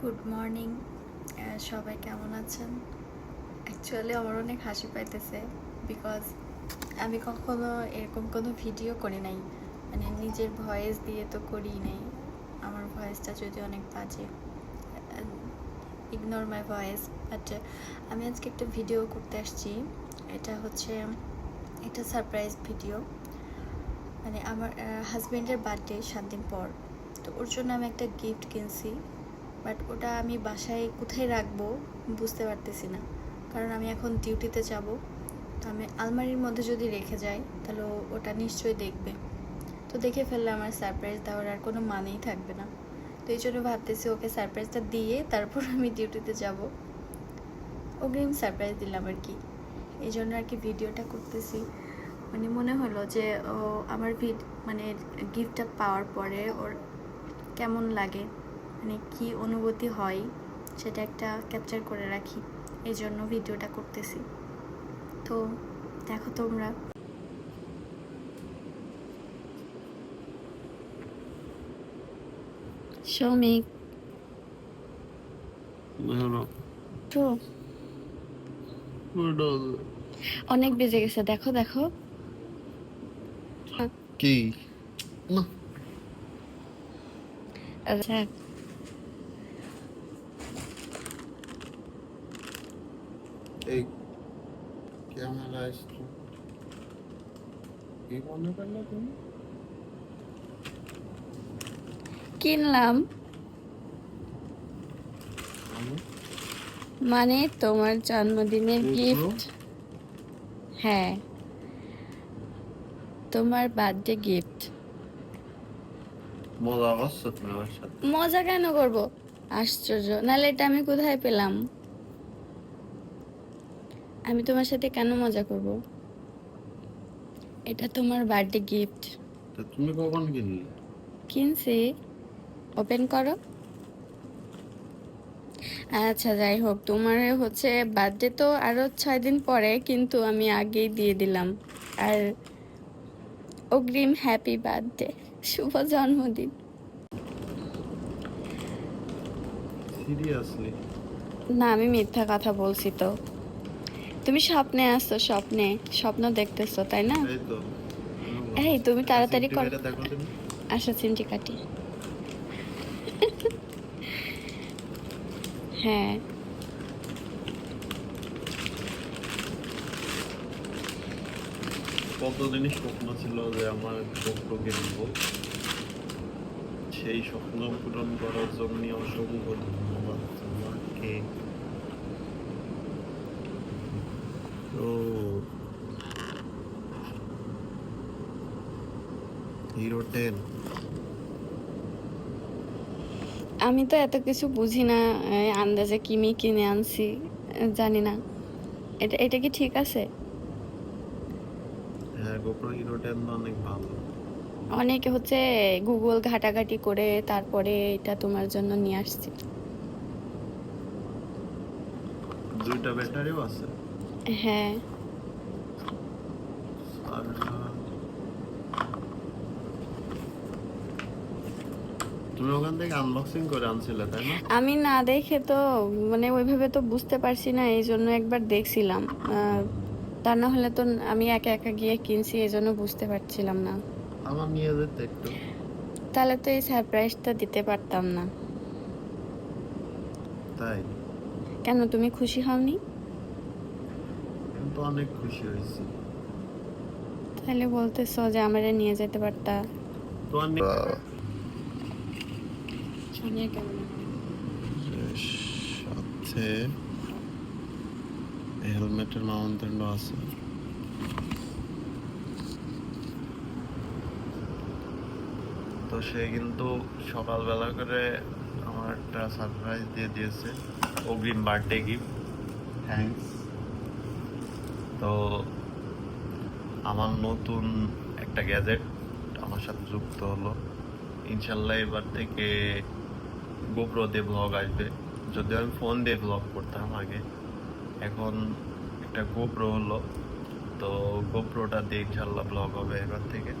Good morning. সবাই কেমন আছেন? অ্যাকচুয়ালি আমার অনেক হাসি পাইতেছে বিকজ আমি কখনো এরকম কোনো ভিডিও করি নাই, মানে নিজের ভয়েস দিয়ে তো করি নাই। আমার ভয়েসটা যদি অনেক বাজে, ইগনোর মাই ভয়েস। বাট আমি আজকে একটা ভিডিও করতে আসছি। এটা হচ্ছে একটা সারপ্রাইজ ভিডিও। মানে আমার হাজব্যান্ডের বার্থডে 7 দিন পর, তো ওর জন্য আমি একটা গিফট কিনছি। বাট ওটা আমি বাসায় কোথায় রাখবো বুঝতে পারতেছি না, কারণ আমি এখন ডিউটিতে যাব। তো আমি আলমারির মধ্যে যদি রেখে যাই তাহলে ওটা নিশ্চয়ই দেখবে। তো দেখে ফেললে আমার সারপ্রাইজ দেওয়ার আর কোনো মানেই থাকবে না। তো এই জন্য ভাবতেছি ওকে সারপ্রাইজটা দিয়ে তারপর আমি ডিউটিতে যাব। অগ্রিম সারপ্রাইজ দিলাম আর কি, এই জন্য আর কি ভিডিওটা করতেছি। মানে মনে হলো যে ও আমার মানে গিফটটা পাওয়ার পরে ওর কেমন লাগে, মানে কি অনুভূতি হয় সেটা একটা ক্যাপচার করে রাখি, এই জন্য ভিডিওটা করতেছি। তো দেখো তোমরা। সৌমিক তো অনেক বেজে গেছে, দেখো দেখো কি না। আচ্ছা এই ক্যামেরা আসতো কি মনে করলে তুমি? কিনলাম, মানে তোমার জন্মদিনের গিফট। হ্যাঁ, তোমার বার্থডে গিফট। মজা করছো তুমি আমার সাথে? মজা কেন করব? আশ্চর্য, নাহলে এটা আমি কোথায় পেলাম? আমি তোমার সাথে কেন মজা করব? এটা তোমার বার্থডে গিফট। তো তুমি কখন কিনলে? কিনছি, ওপেন করো। আচ্ছা যাই হোক, তোমার হচ্ছে বার্থডে তো আরো 6 দিন পরে, কিন্তু আমি আগেই দিয়ে দিলাম। আর অগ্রিম হ্যাপি বার্থডে, শুভ জন্মদিন। সিরিয়াসলি? না, আমি মিথ্যা কথা বলছি তো। তুমি স্বপ্নে আসছো, স্বপ্নে স্বপ্ন দেখতেছো তাই না? এই তো এই তুমি তাড়াতাড়ি কর। দেখো তুমি। আসো চিমটি কাটি। হ্যাঁ, কতদিনই স্বপ্ন ছিল যে আমার গোপ্রো কিনবো, সেই স্বপ্ন পূরণ করার জন্য অসংখ্য ধন্যবাদ তোমাকে। তো হিরো 10 আমি তো এত কিছু বুঝি না, আন্দাজে কিমি কিনে আনছি, জানি না এটা এটা কি ঠিক আছে। হ্যাঁ, গোপ্রো হিরো 10 অনেক ভালো। অনেকে হচ্ছে গুগল ঘাটাঘাটি করে তারপরে এটা তোমার জন্য নিয়ে আসছি। দুইটা ব্যাটারিও আছে। হ্যাঁ, আর তুমি ওখান থেকে আনবক্সিং করে আনছিলে তাই না? আমি না দেখে তো মানে ওইভাবে তো বুঝতে পারছি না, এই জন্য একবার দেখছিলাম। তা না হলে তো আমি একা একা গিয়ে কিনছি, এই জন্য বুঝতে পারছিলাম না। আমার নিয়ে যেতে একটু। তাহলে তো এই সারপ্রাইজটা দিতে পারতাম না। তাই? কেন, তুমি খুশি হওনি? কিন্তু অনেক খুশি হয়েছি। তাহলে বলতেছো যে আমারে নিয়ে যেতে পারতা। তো সাথে হেলমেটের মাউন্টেন আছে। তো সে কিন্তু সকালবেলা করে আমার একটা সারপ্রাইজ দিয়ে দিয়েছে, অগ্রিম বার্থডে গিফট। থ্যাঙ্কস। তো আমার নতুন একটা গ্যাজেট আমার সাথে যুক্ত হলো। ইনশাল্লাহ এবার থেকে গোপ্রো দিয়ে ব্লগ আসবে। যদিও আমি ফোন দিয়ে ব্লগ করতাম আগে, এখন একটা গোপ্রো হলো, তো গোপ্রোটা দিয়ে ইনশাল্লাহ ব্লগ হবে এবার থেকে।